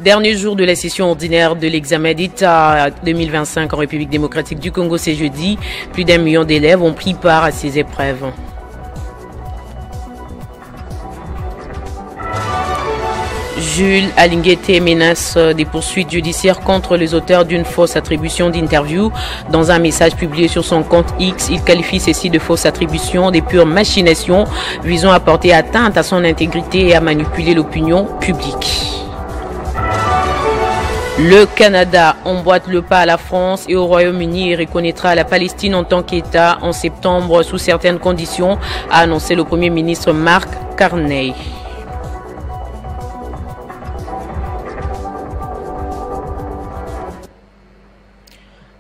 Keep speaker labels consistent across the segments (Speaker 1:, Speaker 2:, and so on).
Speaker 1: Dernier jour de la session ordinaire de l'examen d'État 2025 en République démocratique du Congo, c'est jeudi. Plus d'1 million d'élèves ont pris part à ces épreuves. Jules Alinguete menace des poursuites judiciaires contre les auteurs d'une fausse attribution d'interview. Dans un message publié sur son compte X, il qualifie ceci de fausses attributions, des pures machinations visant à porter atteinte à son intégrité et à manipuler l'opinion publique. Le Canada emboîte le pas à la France et au Royaume-Uni et reconnaîtra la Palestine en tant qu'État en septembre sous certaines conditions, a annoncé le Premier ministre Mark Carney.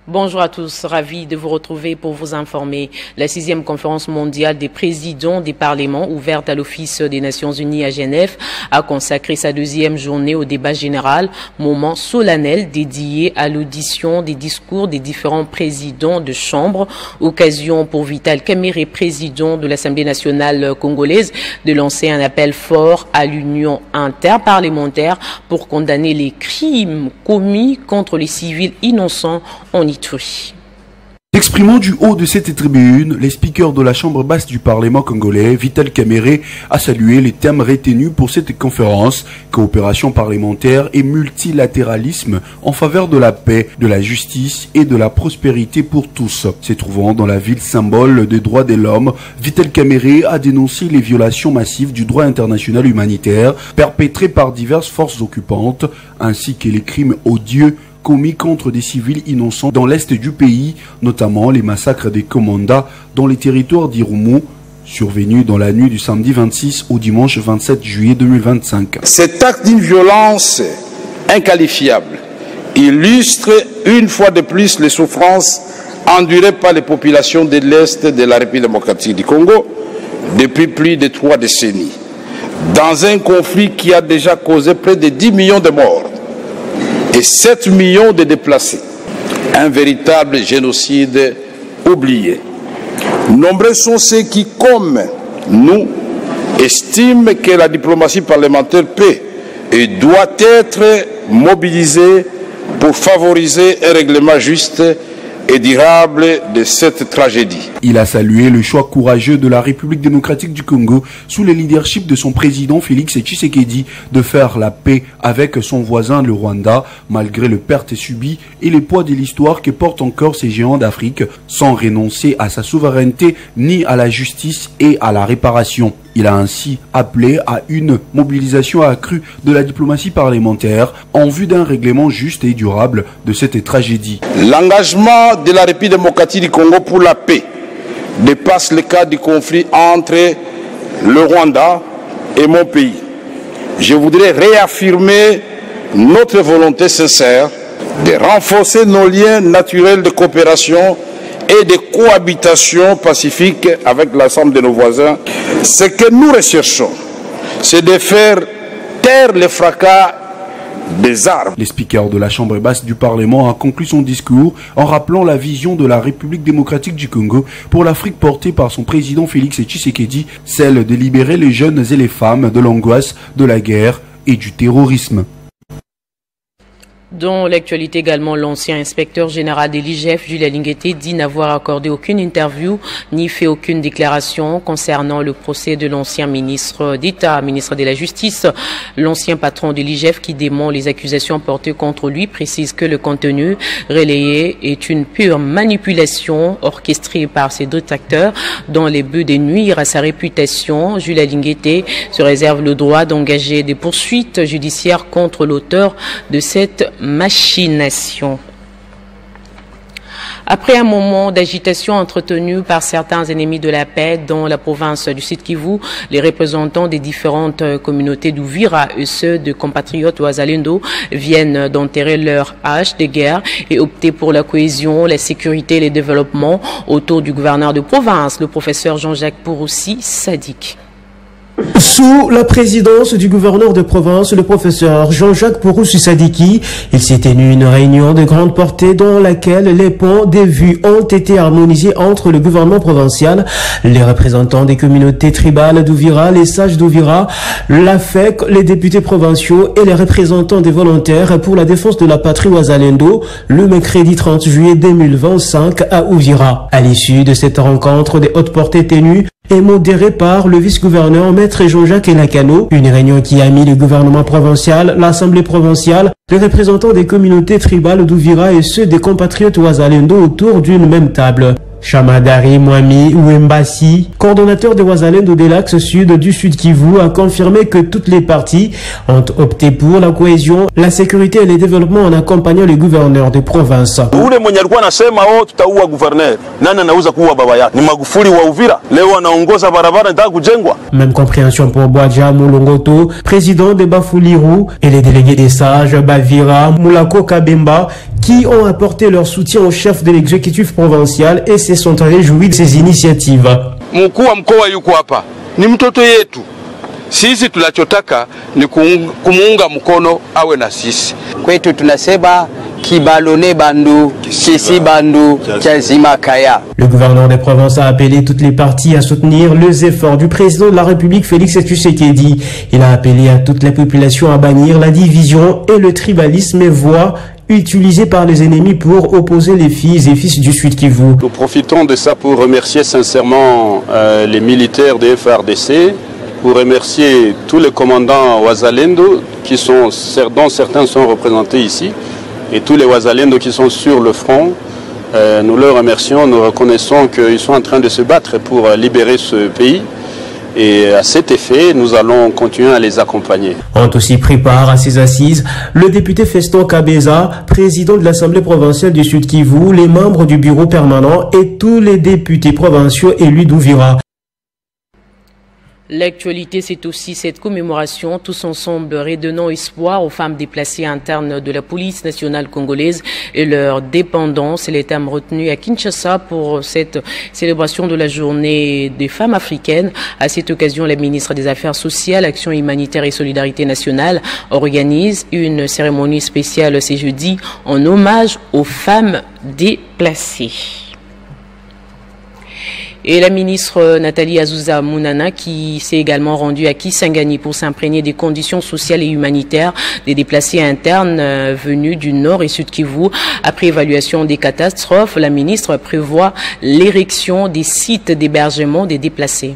Speaker 1: Bonjour à tous, ravi de vous retrouver pour vous informer. La 6e conférence mondiale des présidents des parlements ouverte à l'Office des Nations Unies à Genève a consacré sa 2e journée au débat général, moment solennel dédié à l'audition des discours des différents présidents de chambre. Occasion pour Vital Kamerhe, président de l'Assemblée nationale congolaise, de lancer un appel fort à l'Union interparlementaire pour condamner les crimes commis contre les civils innocents en Ituri.
Speaker 2: Exprimant du haut de cette tribune, les speakers de la Chambre basse du Parlement congolais, Vital Kamerhe, a salué les thèmes retenus pour cette conférence, coopération parlementaire et multilatéralisme en faveur de la paix, de la justice et de la prospérité pour tous. Se trouvant dans la ville symbole des droits de l'homme, Vital Kamerhe a dénoncé les violations massives du droit international humanitaire perpétrées par diverses forces occupantes, ainsi que les crimes odieux commis contre des civils innocents dans l'est du pays, notamment les massacres des Komanda dans les territoires d'Irumu, survenus dans la nuit du samedi 26 au dimanche 27 juillet 2025.
Speaker 3: Cet acte d'une violence inqualifiable illustre une fois de plus les souffrances endurées par les populations de l'est de la République démocratique du Congo depuis plus de 3 décennies, dans un conflit qui a déjà causé près de 10 millions de morts et 7 millions de déplacés. Un véritable génocide oublié. Nombreux sont ceux qui, comme nous, estiment que la diplomatie parlementaire peut et doit être mobilisée pour favoriser un règlement juste et durable de cette tragédie.
Speaker 2: Il a salué le choix courageux de la République démocratique du Congo sous le leadership de son président Félix Tshisekedi de faire la paix avec son voisin le Rwanda malgré les pertes subies et les poids de l'histoire que portent encore ces géants d'Afrique sans renoncer à sa souveraineté ni à la justice et à la réparation. Il a ainsi appelé à une mobilisation accrue de la diplomatie parlementaire en vue d'un règlement juste et durable de cette tragédie.
Speaker 3: L'engagement de la République démocratique du Congo pour la paix dépasse le cadre du conflit entre le Rwanda et mon pays. Je voudrais réaffirmer notre volonté sincère de renforcer nos liens naturels de coopération et de cohabitation pacifique avec l'ensemble de nos voisins. Ce que nous recherchons, c'est de faire taire le fracas des armes.
Speaker 2: Le speaker de la Chambre basse du Parlement a conclu son discours en rappelant la vision de la République démocratique du Congo pour l'Afrique portée par son président Félix Tshisekedi, celle de libérer les jeunes et les femmes de l'angoisse, de la guerre et du terrorisme.
Speaker 1: Dans l'actualité également, l'ancien inspecteur général de l'IGF, Jules Alinguete, dit n'avoir accordé aucune interview ni fait aucune déclaration concernant le procès de l'ancien ministre d'État, ministre de la Justice. L'ancien patron de l'IGF qui dément les accusations portées contre lui précise que le contenu relayé est une pure manipulation orchestrée par ses détracteurs dans les buts de nuire à sa réputation. Jules Alinguete se réserve le droit d'engager des poursuites judiciaires contre l'auteur de cette machination. Après un moment d'agitation entretenue par certains ennemis de la paix dans la province du Sud-Kivu, les représentants des différentes communautés d'Uvira et ceux de compatriotes Wazalendo viennent d'enterrer leur hache de guerre et opter pour la cohésion, la sécurité et le développement autour du gouverneur de province, le professeur Jean-Jacques Pouroussi Sadik.
Speaker 4: Sous la présidence du gouverneur de province, le professeur Jean-Jacques Pouroussi-Sadiki, il s'est tenu une réunion de grande portée dans laquelle les points de vue ont été harmonisés entre le gouvernement provincial, les représentants des communautés tribales d'Ouvira, les sages d'Ouvira, l'AFEC, les députés provinciaux et les représentants des volontaires pour la défense de la patrie Wazalendo le mercredi 30 juillet 2025 à Ouvira. À l'issue de cette rencontre de haute portée tenue et modérée par le vice-gouverneur Maître Jean-Jacques Elakano, une réunion qui a mis le gouvernement provincial, l'Assemblée provinciale, les représentants des communautés tribales d'Ouvira et ceux des compatriotes Wazalendo autour d'une même table. Chamadari Mwami Ouembassi, coordonnateur de Wazalendo de l'Axe Sud du Sud Kivu, a confirmé que toutes les parties ont opté pour la cohésion, la sécurité et le développement en accompagnant les gouverneurs de province. Même compréhension pour Boadja Moulongoto, président de Bafouliru, et les délégués des sages Bavira, Moulako Kabemba, qui ont apporté leur soutien au chef de l'exécutif provincial et se sont réjouis de ces initiatives.
Speaker 5: Mkuu wa mkoa yuko hapa, ni mtoto yetu. Sisi tunachotaka ni kumuunga mkono awe na sisi.
Speaker 6: Kwetu tunasema kibalone bandu, kisi bandu, chazima kaya.
Speaker 4: Le gouverneur des provinces a appelé toutes les parties à soutenir les efforts du président de la République Félix Tshisekedi. Il a appelé à toute la population à bannir la division et le tribalisme et voix utilisés par les ennemis pour opposer les filles et fils du Sud Kivu.
Speaker 7: Nous profitons de ça pour remercier sincèrement les militaires des FARDC, pour remercier tous les commandants Wazalendo dont certains sont représentés ici, et tous les Wazalendo qui sont sur le front. Nous leur remercions, nous reconnaissons qu'ils sont en train de se battre pour libérer ce pays. Et à cet effet, nous allons continuer à les accompagner.
Speaker 4: Ont aussi pris part à ces assises le député Feston Kabeza, président de l'Assemblée provinciale du Sud Kivu, les membres du bureau permanent et tous les députés provinciaux élus d'Ouvira.
Speaker 1: L'actualité, c'est aussi cette commémoration, tous ensemble redonnant espoir aux femmes déplacées internes de la police nationale congolaise et leurs dépendants. C'est les thèmes retenus à Kinshasa pour cette célébration de la journée des femmes africaines. À cette occasion, la ministre des Affaires sociales, Action humanitaire et solidarité nationale organise une cérémonie spéciale ce jeudi en hommage aux femmes déplacées. Et la ministre Nathalie Azouza Mounana qui s'est également rendue à Kisangani pour s'imprégner des conditions sociales et humanitaires des déplacés internes venus du Nord et Sud Kivu. Après évaluation des catastrophes, la ministre prévoit l'érection des sites d'hébergement des déplacés.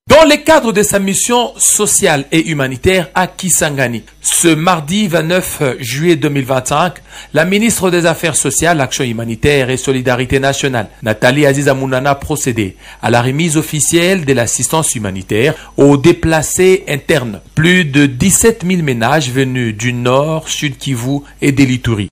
Speaker 8: Dans le cadre de sa mission sociale et humanitaire à Kisangani, ce mardi 29 juillet 2025, la ministre des Affaires sociales, Action humanitaire et solidarité nationale, Nathalie Aziza Mounana, procédé à la remise officielle de l'assistance humanitaire aux déplacés internes. Plus de 17 000 ménages venus du Nord, Sud Kivu et de l'Ituri.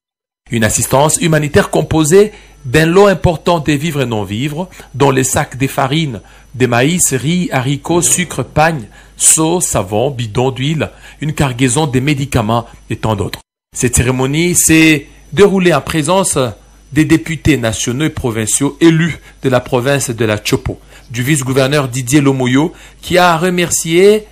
Speaker 8: Une assistance humanitaire composée d'un lot important de vivres et non-vivres, dont les sacs de farine, de maïs, riz, haricots, sucre, pagne, sauce, savon, bidons d'huile, une cargaison de médicaments et tant d'autres. Cette cérémonie s'est déroulée en présence des députés nationaux et provinciaux élus de la province de la Chopo, du vice-gouverneur Didier Lomoyo, qui a remercié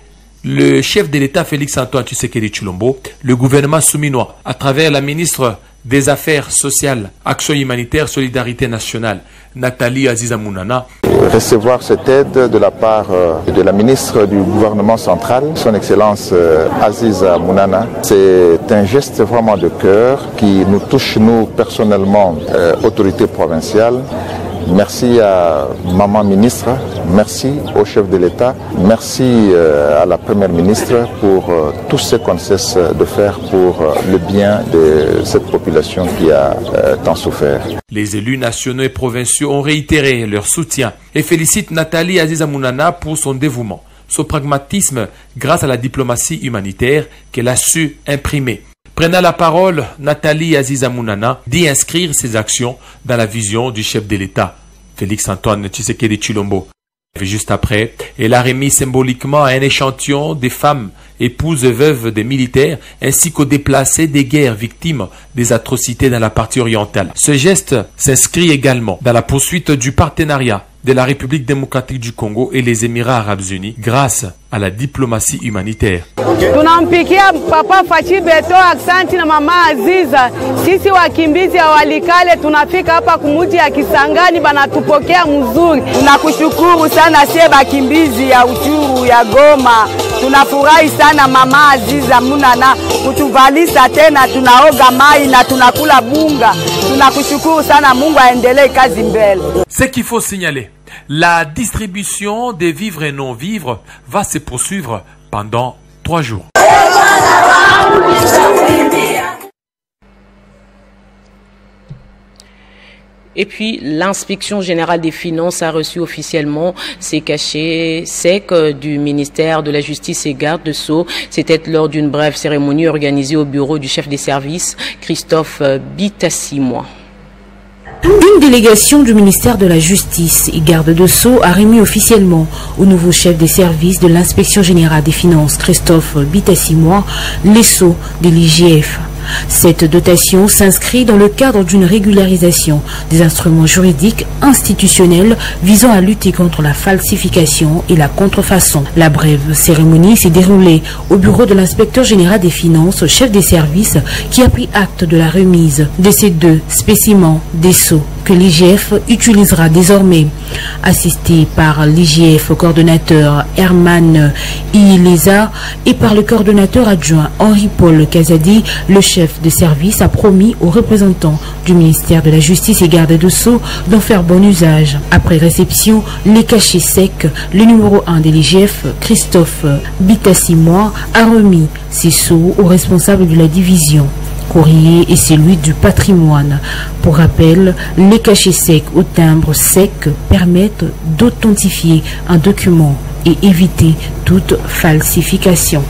Speaker 8: le chef de l'État Félix-Antoine Tshisekedi Tshilombo, le gouvernement souminois, à travers la ministre des Affaires sociales, Action humanitaire, solidarité nationale, Nathalie Aziza Mounana.
Speaker 9: Recevoir cette aide de la part de la ministre du gouvernement central, son Excellence Aziza Mounana, c'est un geste vraiment de cœur qui nous touche, nous personnellement, autorités provinciales. Merci à Maman Ministre, merci au chef de l'État, merci à la Première Ministre pour tout ce qu'on cesse de faire pour le bien de cette population qui a tant souffert.
Speaker 8: Les élus nationaux et provinciaux ont réitéré leur soutien et félicitent Nathalie Aziza Mounana pour son dévouement, son pragmatisme grâce à la diplomatie humanitaire qu'elle a su imprimer. Prenant la parole, Nathalie Aziza Mounana dit inscrire ses actions dans la vision du chef de l'État, Félix-Antoine Tshisekedi Tshilombo. Juste après, elle a remis symboliquement un échantillon des femmes, épouses et veuves des militaires, ainsi qu'aux déplacés des guerres victimes des atrocités dans la partie orientale. Ce geste s'inscrit également dans la poursuite du partenariat de la République démocratique du Congo et les Émirats arabes unis grâce à la diplomatie humanitaire.
Speaker 10: Tunampikia Papa Fachi Beto aksanti na Mama Aziza. Sisi wakimbizi ya Walikale tunafika hapa kumuji ya Kisangani banatupokea mzuri. Tunakushukuru sana sie bakimbizi ya Uchuru ya Goma. Tunafurahi sana Mama Aziza Munana kutuvalisa tena, tunaoga mai na tunakula bunga. Tunakushukuru sana, Mungu aendelee kazi mbele.
Speaker 8: Ce qu'il faut signaler, la distribution des vivres et non-vivres va se poursuivre pendant 3 jours.
Speaker 1: Et puis, l'inspection générale des finances a reçu officiellement ces cachets secs du ministère de la Justice et Garde de Sceaux. C'était lors d'une brève cérémonie organisée au bureau du chef des services, Christophe Bitassi-Moi.
Speaker 11: Une délégation du ministère de la Justice et Garde de Sceaux a remis officiellement au nouveau chef des services de l'inspection générale des finances, Christophe Bitassi-Moi, les sceaux de l'IGF. Cette dotation s'inscrit dans le cadre d'une régularisation des instruments juridiques institutionnels visant à lutter contre la falsification et la contrefaçon. La brève cérémonie s'est déroulée au bureau de l'inspecteur général des finances, chef des services, qui a pris acte de la remise de ces 2 spécimens des sceaux que l'IGF utilisera désormais. Assisté par l'IGF coordonnateur Herman Ieleza et par le coordonnateur adjoint Henri-Paul Kazadi, le chef de service a promis aux représentants du ministère de la Justice et Garde de Sceaux d'en faire bon usage. Après réception, les cachets secs, le numéro 1 de l'IGF, Christophe Bitassi-Moi, a remis ces sceaux aux responsables de la division courrier et celui du patrimoine. Pour rappel, les cachets secs au timbre sec permettent d'authentifier un document et éviter toute falsification.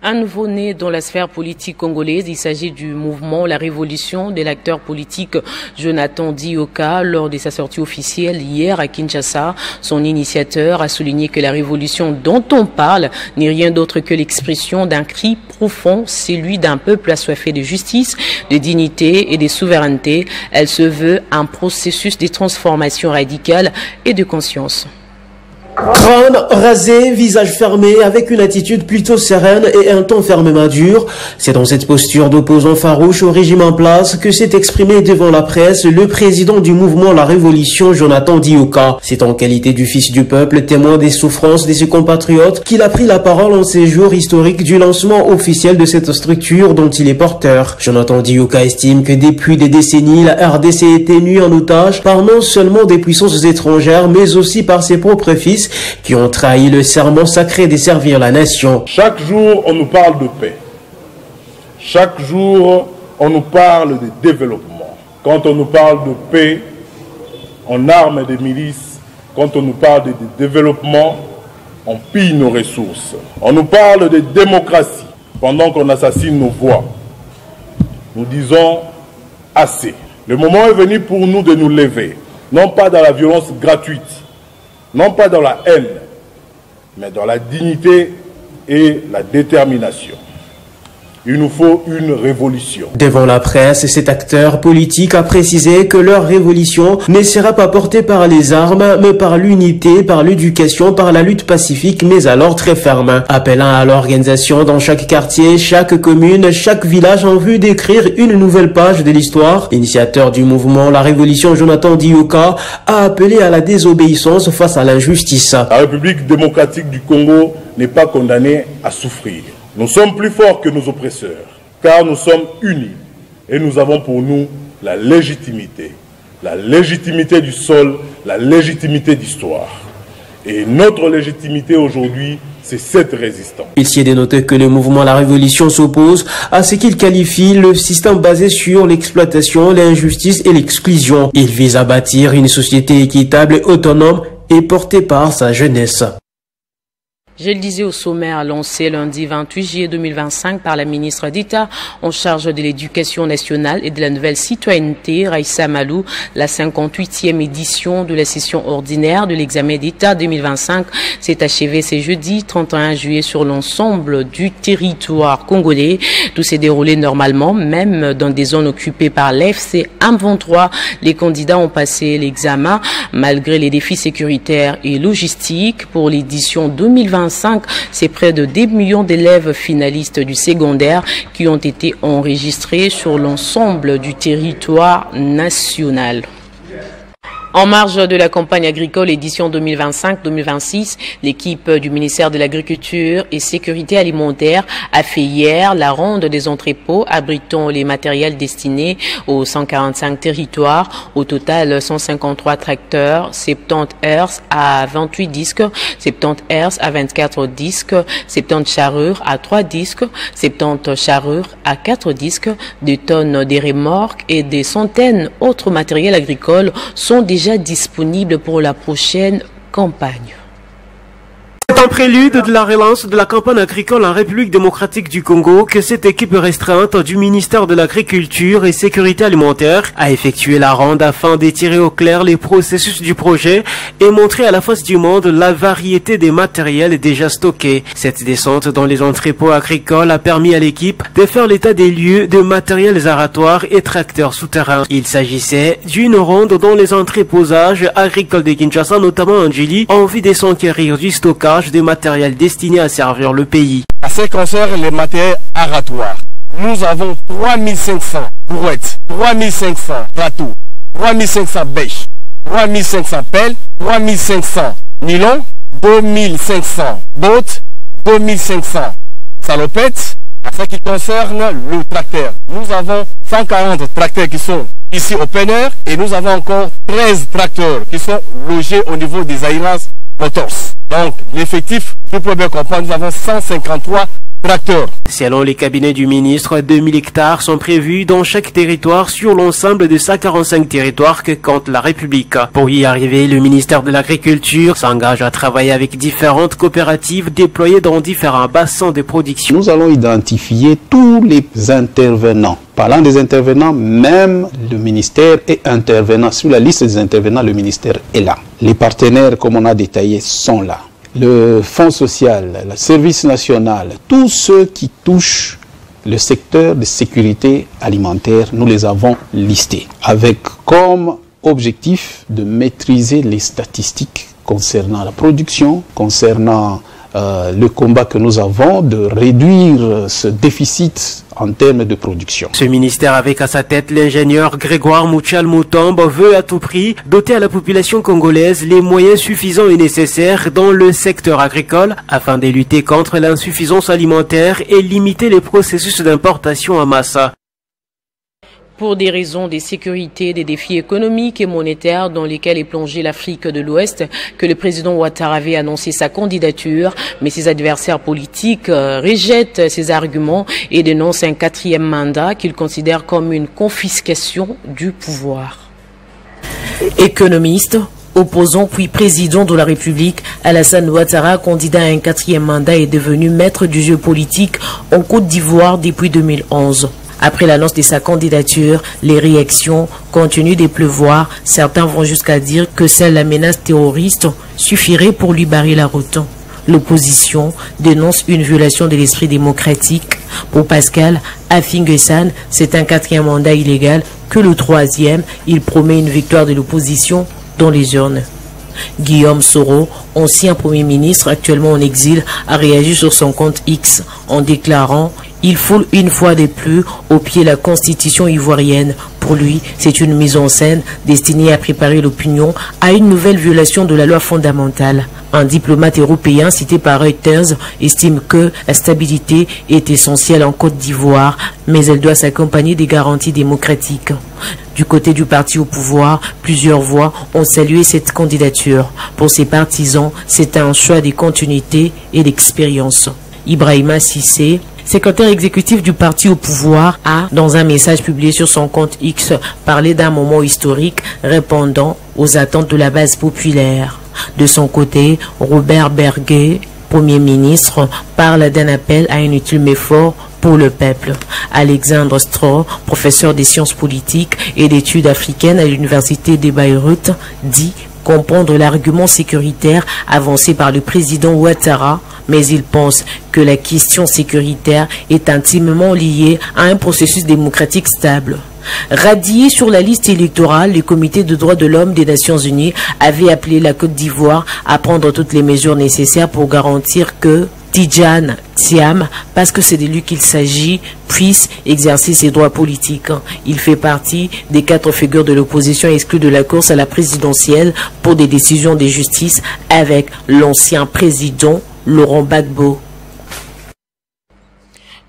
Speaker 1: Un nouveau-né dans la sphère politique congolaise, il s'agit du mouvement La Révolution de l'acteur politique Jonathan Dioka. Lors de sa sortie officielle hier à Kinshasa, son initiateur a souligné que la révolution dont on parle n'est rien d'autre que l'expression d'un cri profond, celui d'un peuple assoiffé de justice, de dignité et de souveraineté. Elle se veut un processus de transformation radicale et de conscience.
Speaker 4: Crâne rasé, visage fermé, avec une attitude plutôt sereine et un ton fermement dur. C'est dans cette posture d'opposant farouche au régime en place que s'est exprimé devant la presse le président du mouvement La Révolution, Jonathan Dioka. C'est en qualité du fils du peuple, témoin des souffrances de ses compatriotes, qu'il a pris la parole en ces jours historiques du lancement officiel de cette structure dont il est porteur. Jonathan Dioka estime que depuis des décennies, la RDC est tenue en otage par non seulement des puissances étrangères, mais aussi par ses propres fils, qui ont trahi le serment sacré de servir la nation.
Speaker 12: Chaque jour, on nous parle de paix. Chaque jour, on nous parle de développement. Quand on nous parle de paix, on arme des milices. Quand on nous parle de développement, on pille nos ressources. On nous parle de démocratie pendant qu'on assassine nos voix. Nous disons assez. Le moment est venu pour nous de nous lever, non pas dans la violence gratuite, non pas dans la haine, mais dans la dignité et la détermination. Il nous faut une révolution.
Speaker 4: Devant la presse, cet acteur politique a précisé que leur révolution ne sera pas portée par les armes, mais par l'unité, par l'éducation, par la lutte pacifique, mais alors très ferme. Appelant à l'organisation dans chaque quartier, chaque commune, chaque village en vue d'écrire une nouvelle page de l'histoire, l'initiateur du mouvement La Révolution, Jonathan Dioka, a appelé à la désobéissance face à l'injustice.
Speaker 12: La République démocratique du Congo n'est pas condamnée à souffrir. Nous sommes plus forts que nos oppresseurs, car nous sommes unis et nous avons pour nous la légitimité du sol, la légitimité d'histoire. Et notre légitimité aujourd'hui, c'est cette résistance.
Speaker 4: Il s'y est dénoté que le mouvement La Révolution s'oppose à ce qu'il qualifie le système basé sur l'exploitation, l'injustice et l'exclusion. Il vise à bâtir une société équitable, autonome et portée par sa jeunesse.
Speaker 1: Je le disais au sommaire lancé lundi 28 juillet 2025 par la ministre d'État en charge de l'éducation nationale et de la nouvelle citoyenneté, Raissa Malou, la 58e édition de la session ordinaire de l'examen d'État 2025 s'est achevée ce jeudi 31 juillet sur l'ensemble du territoire congolais. Tout s'est déroulé normalement, même dans des zones occupées par l'FC M23. Les candidats ont passé l'examen malgré les défis sécuritaires et logistiques. Pour l'édition 2025, c'est près de 10 millions d'élèves finalistes du secondaire qui ont été enregistrés sur l'ensemble du territoire national. En marge de la campagne agricole édition 2025-2026, l'équipe du ministère de l'Agriculture et Sécurité alimentaire a fait hier la ronde des entrepôts abritant les matériels destinés aux 145 territoires. Au total, 153 tracteurs, 70 herses à 28 disques, 70 herses à 24 disques, 70 charrures à 3 disques, 70 charrures à 4 disques, des tonnes de remorques et des centaines d'autres matériels agricoles sont déjà disponible pour la prochaine campagne.
Speaker 4: C'est en prélude de la relance de la campagne agricole en République démocratique du Congo que cette équipe restreinte du ministère de l'Agriculture et Sécurité alimentaire a effectué la ronde afin d'étirer au clair les processus du projet et montrer à la face du monde la variété des matériels déjà stockés. Cette descente dans les entrepôts agricoles a permis à l'équipe de faire l'état des lieux de matériels aratoires et tracteurs souterrains. Il s'agissait d'une ronde dont les entreposages agricoles de Kinshasa, notamment en Djili, ont envie de s'enquérir du stockage des matériels destinés à servir le pays.
Speaker 13: À ce qui concerne les matériels aratoires, nous avons 3500 brouettes, 3500 bateaux, 3500 bêches, 3500 pelles, 3500 nylons, 2500 bottes, 2500 salopettes. À ce qui concerne le tracteur, nous avons 140 tracteurs qui sont ici au plein air et nous avons encore 13 tracteurs qui sont logés au niveau des Aïras Motors. Donc, l'effectif, vous pouvez bien comprendre, nous avons 153 tracteurs.
Speaker 4: Selon les cabinets du ministre, 2000 hectares sont prévus dans chaque territoire sur l'ensemble de 145 territoires que compte la République. Pour y arriver, le ministère de l'Agriculture s'engage à travailler avec différentes coopératives déployées dans différents bassins de production.
Speaker 14: Nous allons identifier tous les intervenants. Parlant des intervenants, même le ministère est intervenant. Sur la liste des intervenants, le ministère est là. Les partenaires, comme on a détaillé, sont là. Le Fonds social, le service national, tous ceux qui touchent le secteur de sécurité alimentaire, nous les avons listés. Avec comme objectif de maîtriser les statistiques concernant la production, concernant le combat que nous avons de réduire ce déficit en termes de production.
Speaker 4: Ce ministère avec à sa tête l'ingénieur Grégoire Mouchal Moutombe veut à tout prix doter à la population congolaise les moyens suffisants et nécessaires dans le secteur agricole afin de lutter contre l'insuffisance alimentaire et limiter les processus d'importation en masse.
Speaker 1: Pour des raisons de sécurité, des défis économiques et monétaires dans lesquels est plongée l'Afrique de l'Ouest, que le président Ouattara avait annoncé sa candidature, mais ses adversaires politiques rejettent ses arguments et dénoncent un 4e mandat qu'ils considèrent comme une confiscation du pouvoir.
Speaker 11: Économiste, opposant puis président de la République, Alassane Ouattara, candidat à un 4e mandat, est devenu maître du jeu politique en Côte d'Ivoire depuis 2011. Après l'annonce de sa candidature, les réactions continuent de pleuvoir. Certains vont jusqu'à dire que seule la menace terroriste suffirait pour lui barrer la route. L'opposition dénonce une violation de l'esprit démocratique. Pour Pascal Afinguessan, c'est un 4e mandat illégal que le 3e. Il promet une victoire de l'opposition dans les urnes. Guillaume Soro, ancien Premier ministre actuellement en exil, a réagi sur son compte X en déclarant « Il foule une fois de plus au pied la constitution ivoirienne. Pour lui, c'est une mise en scène destinée à préparer l'opinion à une nouvelle violation de la loi fondamentale. » Un diplomate européen cité par Reuters estime que la stabilité est essentielle en Côte d'Ivoire, mais elle doit s'accompagner des garanties démocratiques. Du côté du parti au pouvoir, plusieurs voix ont salué cette candidature. Pour ses partisans, c'est un choix de continuité et d'expérience. Ibrahima Sissé, secrétaire exécutif du parti au pouvoir, a, dans un message publié sur son compte X, parlé d'un moment historique répondant aux attentes de la base populaire. De son côté, Robert Berguet,
Speaker 1: Premier ministre parle d'un appel à un ultime effort pour le peuple. Alexandre Stroh, professeur des sciences politiques et d'études africaines à l'université de Beyrouth, dit comprendre l'argument sécuritaire avancé par le président Ouattara, mais il pense que la question sécuritaire est intimement liée à un processus démocratique stable. Radié sur la liste électorale, le Comité de droits de l'homme des Nations Unies avait appelé la Côte d'Ivoire à prendre toutes les mesures nécessaires pour garantir que Tidjane Thiam, parce que c'est de lui qu'il s'agit, puisse exercer ses droits politiques. Il fait partie des 4 figures de l'opposition exclues de la course à la présidentielle pour des décisions de justice avec l'ancien président Laurent Gbagbo.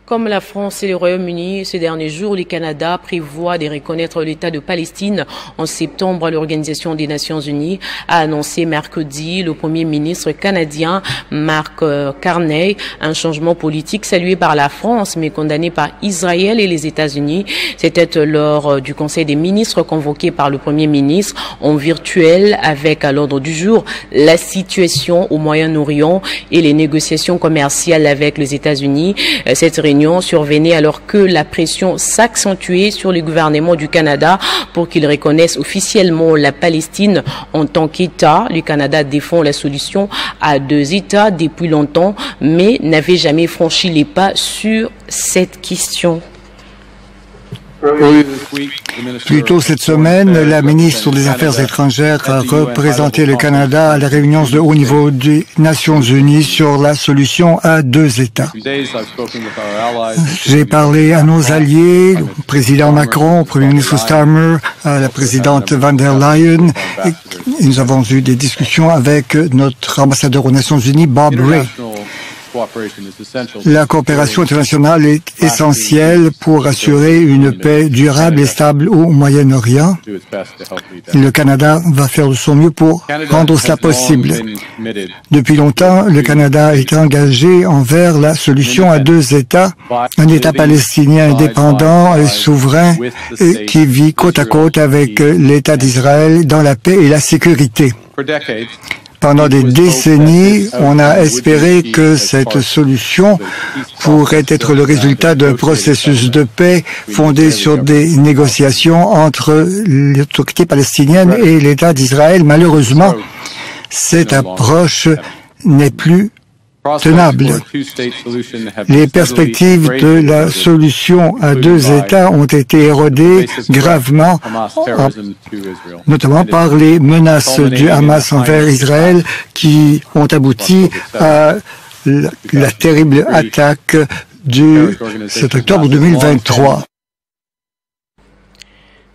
Speaker 1: Comme la France et le Royaume-Uni, ces derniers jours, le Canada prévoit de reconnaître l'État de Palestine. En septembre, l'Organisation des Nations Unies a annoncé mercredi le Premier ministre canadien Mark Carney un changement politique salué par la France mais condamné par Israël et les États-Unis. C'était lors du Conseil des ministres convoqué par le Premier ministre en virtuel avec à l'ordre du jour la situation au Moyen-Orient et les négociations commerciales avec les États-Unis. Cette réunion survenait alors que la pression s'accentuait sur le gouvernement du Canada pour qu'il reconnaisse officiellement la Palestine en tant qu'État. Le Canada défend la solution à 2 États depuis longtemps, mais n'avait jamais franchi les pas sur cette question.
Speaker 15: Plus tôt cette semaine, la ministre des Affaires étrangères a représenté le Canada à la réunion de haut niveau des Nations Unies sur la solution à 2 États. J'ai parlé à nos alliés, au président Macron, au Premier ministre Starmer, à la présidente Van der Leyen, et nous avons eu des discussions avec notre ambassadeur aux Nations Unies, Bob Ray. La coopération internationale est essentielle pour assurer une paix durable et stable au Moyen-Orient. Le Canada va faire de son mieux pour rendre cela possible. Depuis longtemps, le Canada est engagé envers la solution à 2 États, un État palestinien indépendant et souverain et qui vit côte à côte avec l'État d'Israël dans la paix et la sécurité. Pendant des décennies, on a espéré que cette solution pourrait être le résultat d'un processus de paix fondé sur des négociations entre l'autorité palestinienne et l'État d'Israël. Malheureusement, cette approche n'est plus tenable. Les perspectives de la solution à 2 États ont été érodées gravement, notamment par les menaces du Hamas envers Israël qui ont abouti à la terrible attaque du 7 octobre 2023.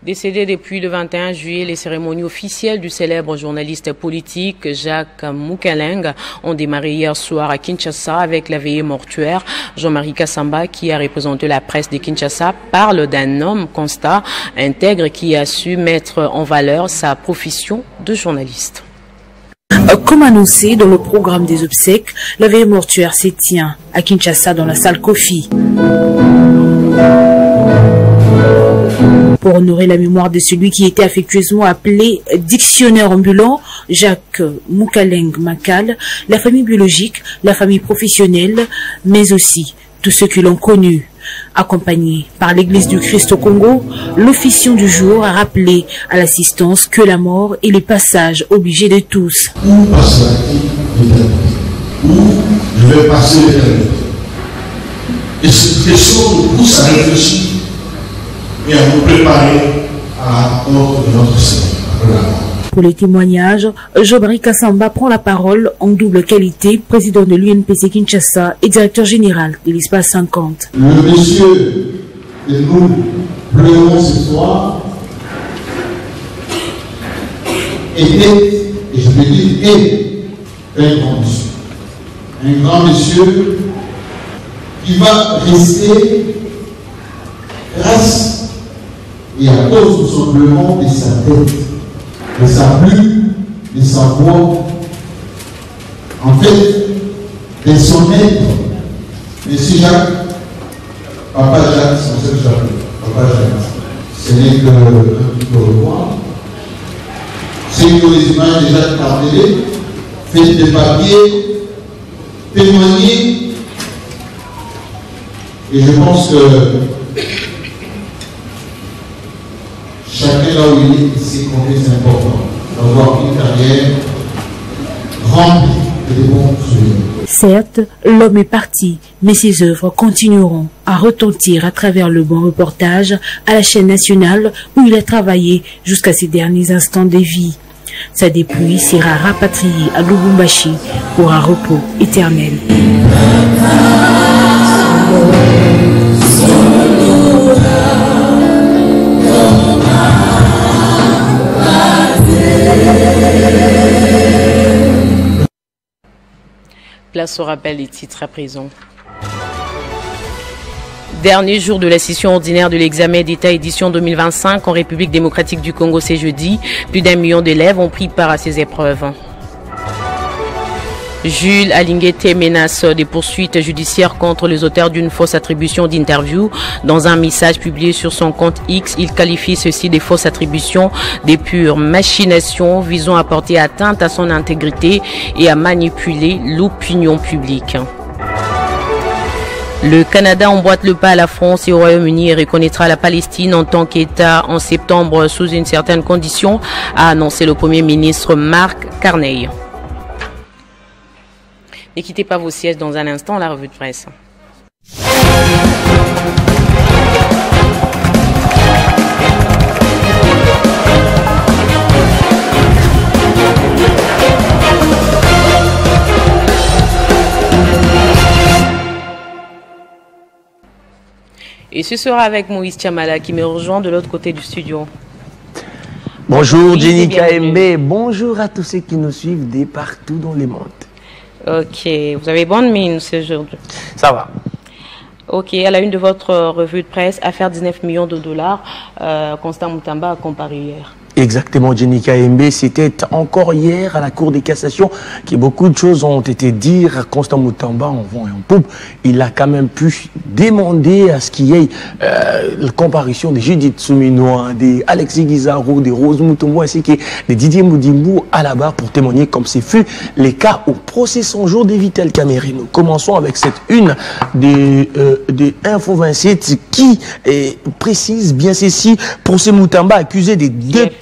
Speaker 1: Décédé depuis le 21 juillet, les cérémonies officielles du célèbre journaliste politique Jacques Mukaleng ont démarré hier soir à Kinshasa avec la veillée mortuaire. Jean-Marie Kassamba, qui a représenté la presse de Kinshasa, parle d'un homme constat, intègre, qui a su mettre en valeur sa profession de journaliste.
Speaker 11: Comme annoncé dans le programme des obsèques, la veillée mortuaire se tient à Kinshasa dans la salle Kofi. Pour honorer la mémoire de celui qui était affectueusement appelé dictionnaire ambulant, Jacques Mukaleng Makal, la famille biologique, la famille professionnelle, mais aussi tous ceux qui l'ont connu. Accompagné par l'Église du Christ au Congo, l'officiant du jour a rappelé à l'assistance que la mort est le passage obligé de tous.
Speaker 16: Où passera-t-il l'éternité? Où je vais passer l'éternité? Et cette question nous pousse à réfléchir et à nous préparer à la rencontre de notre Seigneur après la mort.
Speaker 11: Pour les témoignages, Jean-Marie Kassamba prend la parole en double qualité, président de l'UNPC Kinshasa et directeur général de l'Espace 50.
Speaker 16: Le monsieur que nous pleurons ce soir était, et je peux dire, est un grand monsieur. Un grand monsieur qui va rester grâce et à cause tout simplement de sa tête, de sa plume, de sa voix, en fait, de son être. Monsieur Jacques, Papa Jacques, c'est mon seul Jacques, Papa Jacques, ce n'est que un petit peu revoir. C'est que les images de Jacques Tardelé, faites des papiers, témoigner, et je pense que chacun là où il est, sait combien c'est important d'avoir une carrière remplie de bons souvenirs.
Speaker 11: Certes, l'homme est parti, mais ses œuvres continueront à retentir à travers le bon reportage à la chaîne nationale où il a travaillé jusqu'à ses derniers instants de vie. Sa dépouille sera rapatriée à Lubumbashi pour un repos éternel.
Speaker 1: Place au rappel des titres à présent. Dernier jour de la session ordinaire de l'examen d'État édition 2025 en République démocratique du Congo, c'est jeudi. Plus d'1 million d'élèves ont pris part à ces épreuves. Jules Alinguete menace des poursuites judiciaires contre les auteurs d'une fausse attribution d'interview. Dans un message publié sur son compte X, il qualifie ceci des fausses attributions, des pures machinations visant à porter atteinte à son intégrité et à manipuler l'opinion publique. Le Canada emboîte le pas à la France et au Royaume-Uni et reconnaîtra la Palestine en tant qu'État en septembre sous une certaine condition, a annoncé le Premier ministre Mark Carney. Ne quittez pas vos sièges dans un instant, la revue de presse. Et ce sera avec Moïse Chamala qui me rejoint de l'autre côté du studio.
Speaker 17: Bonjour Jenny KMB, bonjour à tous ceux qui nous suivent de partout dans le monde.
Speaker 1: Ok, vous avez bonne mine aujourd'hui.
Speaker 17: Ça va.
Speaker 1: Ok, à la une de votre revue de presse, affaire 19 millions de dollars, Constant Mutamba a comparé hier.
Speaker 17: Exactement, Jenny KMB, c'était encore hier à la Cour de cassation que beaucoup de choses ont été dites. Constant Mutamba, en vent et en poupe, il a quand même pu demander à ce qu'il y ait la comparution de Judith Souminois, de Alexis Guizarro, de Rose Mutombo ainsi que de Didier Moudimbo à la barre pour témoigner comme c'est fut les cas au procès 100 jours de Vital Kamerhe. Nous commençons avec cette une de Info 27 qui précise bien ceci. Procès Mutamba accusé des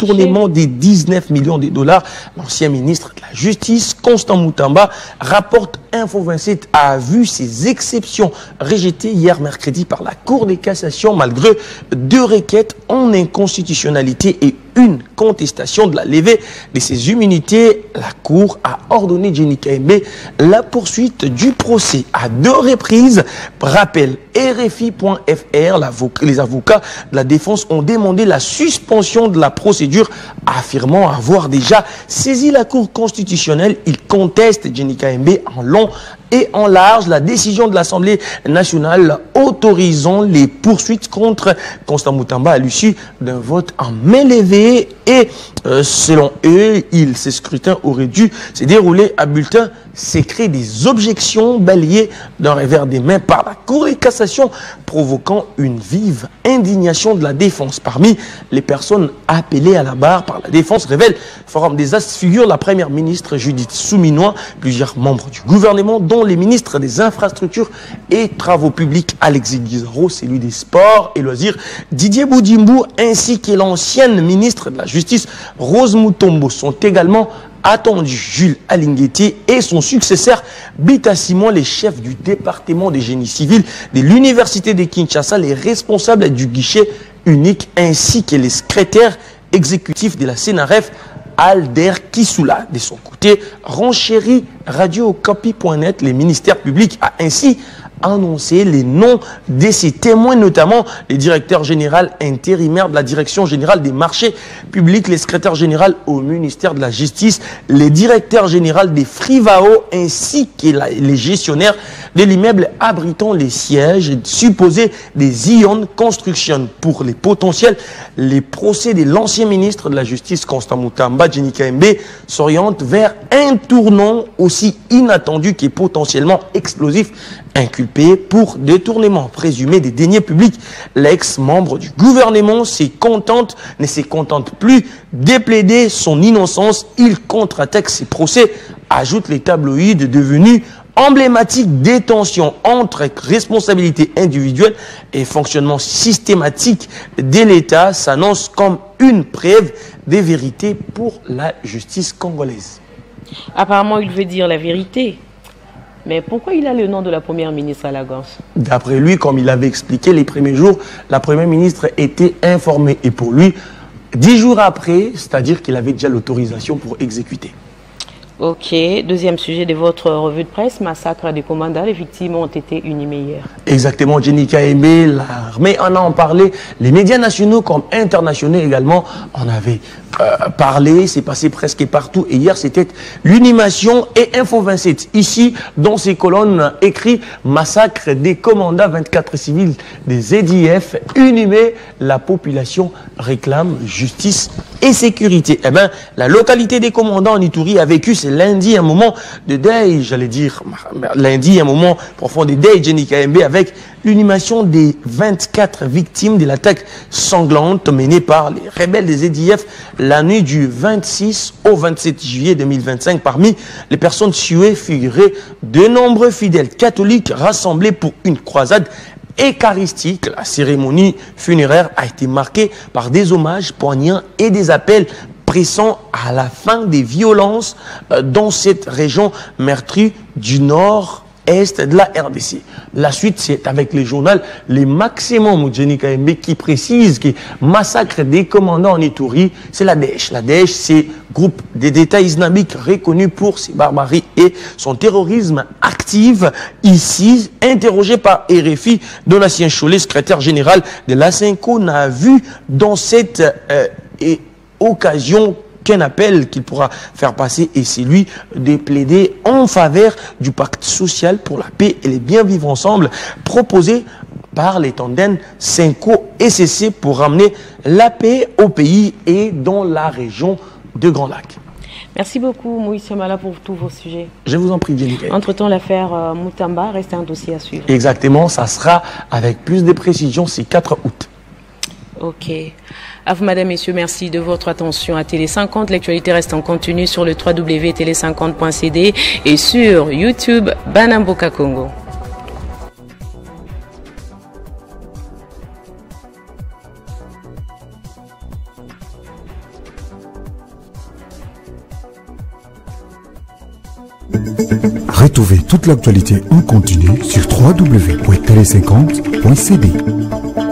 Speaker 17: détournement des 19 millions de dollars. L'ancien ministre de la Justice, Constant Mutamba, rapporte Info 27 a vu ces exceptions rejetées hier mercredi par la Cour de cassation malgré 2 requêtes en inconstitutionnalité et une contestation de la levée de ces immunités. La Cour a ordonné Jenny KMB la poursuite du procès à 2 reprises. Rappel, RFI.fr, les avocats de la défense ont demandé la suspension de la procédure, affirmant avoir déjà saisi la Cour constitutionnelle. Ils contestent Jenny KMB en long et en large la décision de l'Assemblée nationale autorisant les poursuites contre Constant Mutamba à l'issue d'un vote en main levée. Et selon eux, ces scrutins auraient dû se dérouler à bulletin secret. Des objections balayées d'un revers des mains par la Cour de cassation, provoquant une vive indignation de la défense. Parmi les personnes appelées à la barre par la défense, révèle Forum des As, figure la première ministre Judith Souminois, plusieurs membres du gouvernement, dont les ministres des Infrastructures et Travaux Publics Alexis Guizarro, celui des Sports et Loisirs Didier Moudimbo, ainsi que l'ancienne ministre de la Justice Rose Mutombo sont également attendus. Jules Alinguete et son successeur Bita Simon, les chefs du département des génies civils de l'université de Kinshasa, les responsables du guichet unique, ainsi que les secrétaires exécutifs de la CNRF, Alder Kissoula. De son côté, renchérit Radio-Okapi.net, le ministère public a ainsi annoncé les noms de ces témoins, notamment les directeurs généraux intérimaires de la Direction générale des marchés publics, les secrétaires généraux au ministère de la Justice, les directeurs généraux des Frivao, ainsi que les gestionnaires de l'immeuble abritant les sièges supposés des Ion Construction. Pour les potentiels, les procès de l'ancien ministre de la Justice, Constant Mutamba, Jenny KMB, s'orientent vers un tournant aussi inattendu que potentiellement explosif, inculpé pour détournement présumé des deniers publics. L'ex-membre du gouvernement ne se contente plus de plaider son innocence. Il contre-attaque ses procès, ajoute les tabloïds devenus emblématique des tensions entre responsabilité individuelle et fonctionnement systématique de l'État s'annonce comme une preuve des vérités pour la justice congolaise.
Speaker 1: Apparemment, il veut dire la vérité. Mais pourquoi il a le nom de la première ministre à la gorge?
Speaker 17: D'après lui, comme il avait expliqué les premiers jours, la première ministre était informée. Et pour lui, 10 jours après, c'est-à-dire qu'il avait déjà l'autorisation pour exécuter.
Speaker 1: Ok, deuxième sujet de votre revue de presse, massacre des commandants, les victimes ont été inhumées hier.
Speaker 17: Exactement, Jenny Kaembe, l'armée en a parlé, les médias nationaux comme internationaux également en avaient parlé, c'est passé presque partout. Et hier, c'était l'Unimation et Info 27. Ici, dans ces colonnes, écrit « Massacre des commandants, 24 civils des ZIF, inhumés, la population réclame justice et sécurité ». Eh bien, la localité des commandants en Ituri a vécu, c'est lundi, un moment de deuil, j'allais dire, lundi, un moment profond de deuil, Jenny Kaembe, avec l'inhumation des 24 victimes de l'attaque sanglante menée par les rebelles des ZIF la nuit du 26 au 27 juillet 2025. Parmi les personnes tuées figuraient de nombreux fidèles catholiques rassemblés pour une croisade eucharistique. La cérémonie funéraire a été marquée par des hommages poignants et des appels pressant à la fin des violences dans cette région meurtrie du nord-est de la RDC. La suite, c'est avec les journaux Les Maximum, Jenny Kaembe, qui précise que massacre des commandants en Ituri, c'est la Daesh. La Daesh, c'est groupe d'État islamique reconnu pour ses barbaries et son terrorisme actif. Ici, interrogé par RFI, Donatien Cholet, secrétaire général de l'ASENCO, n'a vu dans cette occasion qu'un appel qu'il pourra faire passer, et c'est lui de plaider en faveur du pacte social pour la paix et les bien vivre ensemble proposé par les tandems Senko et CC pour ramener la paix au pays et dans la région de Grand Lac.
Speaker 1: Merci beaucoup, Moïse Chamala, pour tous vos sujets.
Speaker 17: Je vous en prie, Jenny.
Speaker 1: Entre-temps, l'affaire Moutamba reste un dossier à suivre.
Speaker 17: Exactement, ça sera avec plus de précision, c'est 4 août.
Speaker 1: Ok. À vous, madame, messieurs, merci de votre attention à Télé 50. L'actualité reste en continu sur le www.tele50.cd et sur YouTube Banamboka Congo.
Speaker 18: Retrouvez toute l'actualité en continu sur www.tele50.cd.